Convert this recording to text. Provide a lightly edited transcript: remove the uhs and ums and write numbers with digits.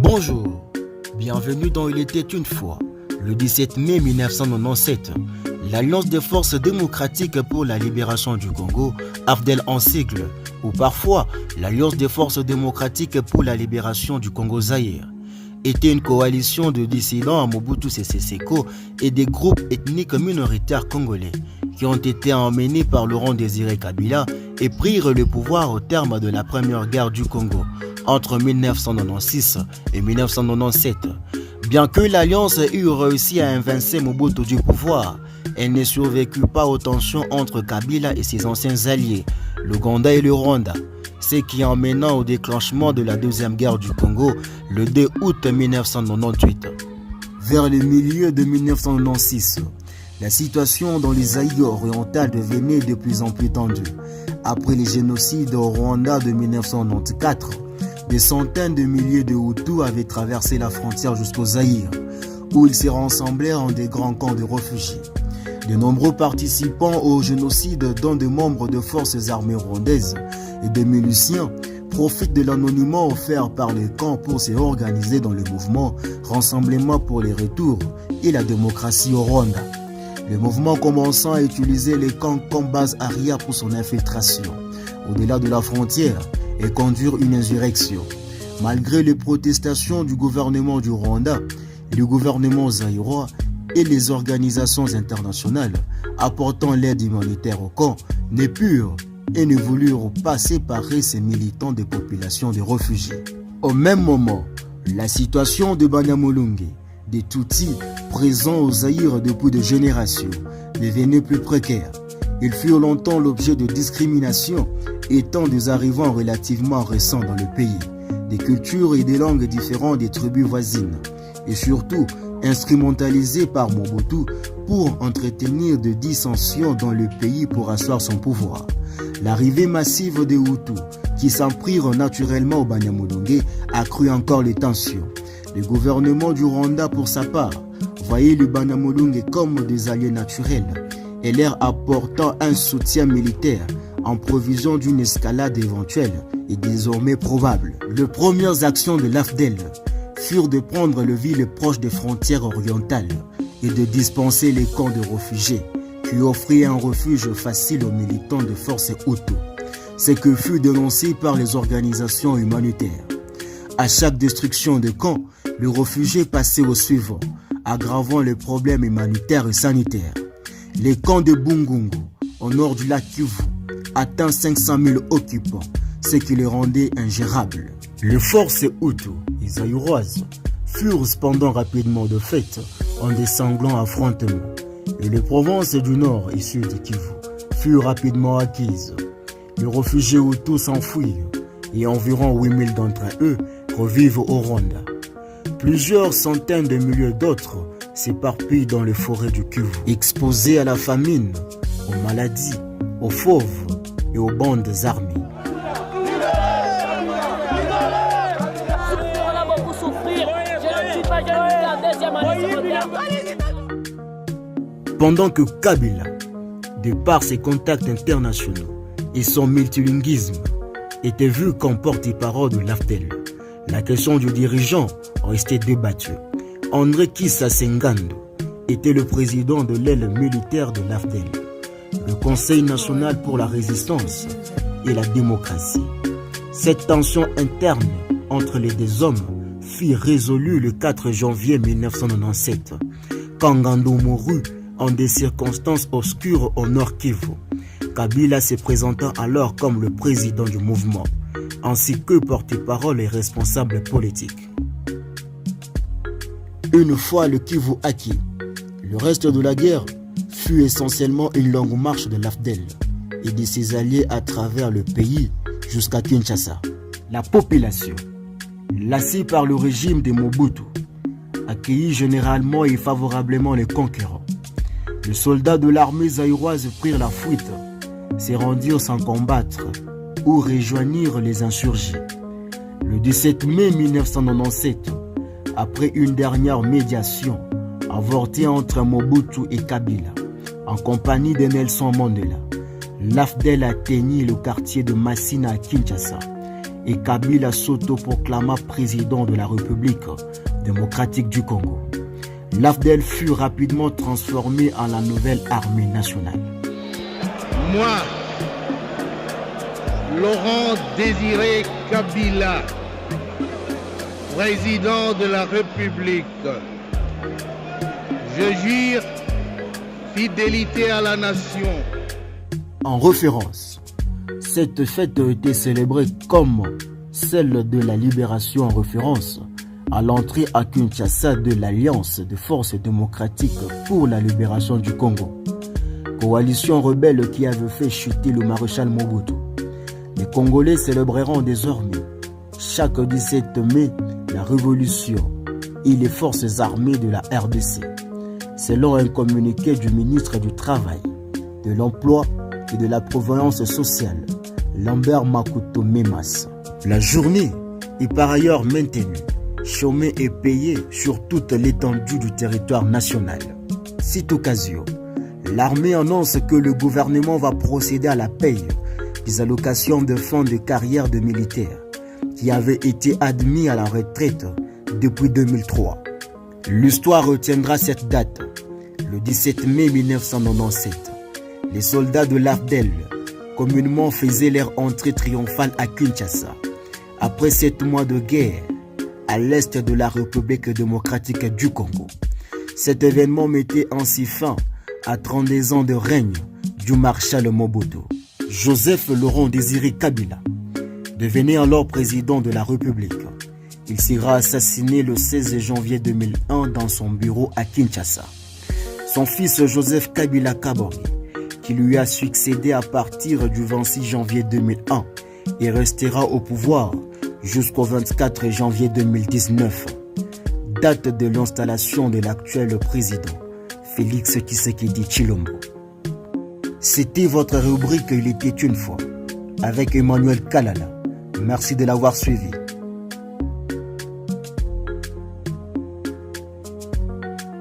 Bonjour, bienvenue dans Il était une fois. Le 17 mai 1997, l'Alliance des forces démocratiques pour la libération du Congo, AFDEL en sigle, ou parfois l'Alliance des forces démocratiques pour la libération du Congo-Zaïre, était une coalition de dissidents à Mobutu Sese Seko et des groupes ethniques minoritaires congolais qui ont été emmenés par Laurent Désiré Kabila et prirent le pouvoir au terme de la première guerre du Congo entre 1996 et 1997. Bien que l'Alliance eût réussi à évincer Mobutu du pouvoir, elle ne survécut pas aux tensions entre Kabila et ses anciens alliés, l'Ouganda et le Rwanda, ce qui emmena au déclenchement de la Deuxième Guerre du Congo le 2 août 1998. Vers le milieu de 1996, la situation dans les Zaïre orientales devenait de plus en plus tendue. Après les génocides au Rwanda de 1994, des centaines de milliers de Hutus avaient traversé la frontière jusqu'au Zaïre, où ils se rassemblèrent en des grands camps de réfugiés. De nombreux participants au génocide, dont des membres de forces armées rwandaises et des miliciens, profitent de l'anonymat offert par les camps pour se organiser dans le mouvement Rassemblement pour les retours et la démocratie au Rwanda. Le mouvement commençant à utiliser les camps comme base arrière pour son infiltration au-delà de la frontière et conduire une insurrection. Malgré les protestations du gouvernement du Rwanda, le gouvernement zaïrois et les organisations internationales apportant l'aide humanitaire au camp ne purent et ne voulurent pas séparer ces militants des populations de réfugiés. Au même moment, la situation de Banyamulenge, des Tutsis présents au Zaïre depuis des générations, devenait plus précaire. Ils furent longtemps l'objet de discrimination, étant des arrivants relativement récents dans le pays, des cultures et des langues différentes des tribus voisines, et surtout instrumentalisés par Mobutu pour entretenir des dissensions dans le pays pour asseoir son pouvoir. L'arrivée massive des Hutus, qui s'en prirent naturellement au Banyamulenge, accrut encore les tensions. Le gouvernement du Rwanda, pour sa part, voyait le Banyamulenge comme des alliés naturels et leur apportant un soutien militaire en provision d'une escalade éventuelle et désormais probable. Les premières actions de l'AFDEL furent de prendre les villes proches des frontières orientales et de dispenser les camps de réfugiés qui offraient un refuge facile aux militants de forces Hutus, ce que fut dénoncé par les organisations humanitaires. À chaque destruction de camp, les réfugiés passaient au suivant, aggravant les problèmes humanitaires et sanitaires. Les camps de Bungungu, au nord du lac Kivu, atteint 500 000 occupants, ce qui les rendait ingérables. Les forces Hutus et zaïroises furent cependant rapidement de fait en des sanglants affrontements, et les provinces du nord et sud du Kivu furent rapidement acquises. Les réfugiés Hutus s'enfuirent et environ 8000 d'entre eux revivent au Rwanda. Plusieurs centaines de milliers d'autres s'éparpillent dans les forêts du Kivu, exposés à la famine, aux maladies, aux fauves et aux bandes armées. Pendant que Kabila, de par ses contacts internationaux et son multilinguisme, était vu comme porte-parole de l'AFDEL, la question du dirigeant restait débattue. André Kissa Sengando était le président de l'aile militaire de l'AFDEL, le Conseil national pour la résistance et la démocratie. Cette tension interne entre les deux hommes fut résolue le 4 janvier 1997, quand Ngando mourut en des circonstances obscures au Nord Kivu, Kabila se présentant alors comme le président du mouvement, ainsi que porte-parole et responsable politique. Une fois le Kivu acquis, le reste de la guerre fut essentiellement une longue marche de l'AFDEL et de ses alliés à travers le pays jusqu'à Kinshasa. La population, lassée par le régime de Mobutu, accueillit généralement et favorablement les conquérants. Les soldats de l'armée zaïroise prirent la fuite, se rendirent sans combattre ou rejoignirent les insurgés. Le 17 mai 1997, après une dernière médiation avortée entre Mobutu et Kabila, en compagnie de Nelson Mandela, l'AFDEL atteignit le quartier de Massina à Kinshasa et Kabila s'autoproclama président de la République démocratique du Congo. L'AFDEL fut rapidement transformé en la nouvelle armée nationale. Moi, Laurent Désiré Kabila, président de la République, je jure fidélité à la nation. En référence, cette fête a été célébrée comme celle de la libération en référence à l'entrée à Kinshasa de l'Alliance des forces démocratiques pour la libération du Congo, coalition rebelle qui avait fait chuter le maréchal Mobutu. Les Congolais célébreront désormais chaque 17 mai la révolution et les forces armées de la RDC, selon un communiqué du ministre du Travail, de l'Emploi et de la Prévoyance sociale, Lambert Makuto Memas. La journée est par ailleurs maintenue, chômée et payée sur toute l'étendue du territoire national. Cette occasion, l'armée annonce que le gouvernement va procéder à la paye des allocations de fonds de carrière de militaires qui avaient été admis à la retraite depuis 2003. L'histoire retiendra cette date, le 17 mai 1997. Les soldats de l'AFDEL communément faisaient leur entrée triomphale à Kinshasa après 7 mois de guerre à l'est de la République démocratique du Congo. Cet événement mettait ainsi fin à 32 ans de règne du maréchal Mobutu. Joseph Laurent Désiré Kabila devenait alors président de la République. Il sera assassiné le 16 janvier 2001 dans son bureau à Kinshasa. Son fils Joseph Kabila Kaboré, qui lui a succédé à partir du 26 janvier 2001 et restera au pouvoir jusqu'au 24 janvier 2019, date de l'installation de l'actuel président Félix Tshisekedi Tshilombo. C'était votre rubrique Il était une fois avec Emmanuel Kalala. Merci de l'avoir suivi.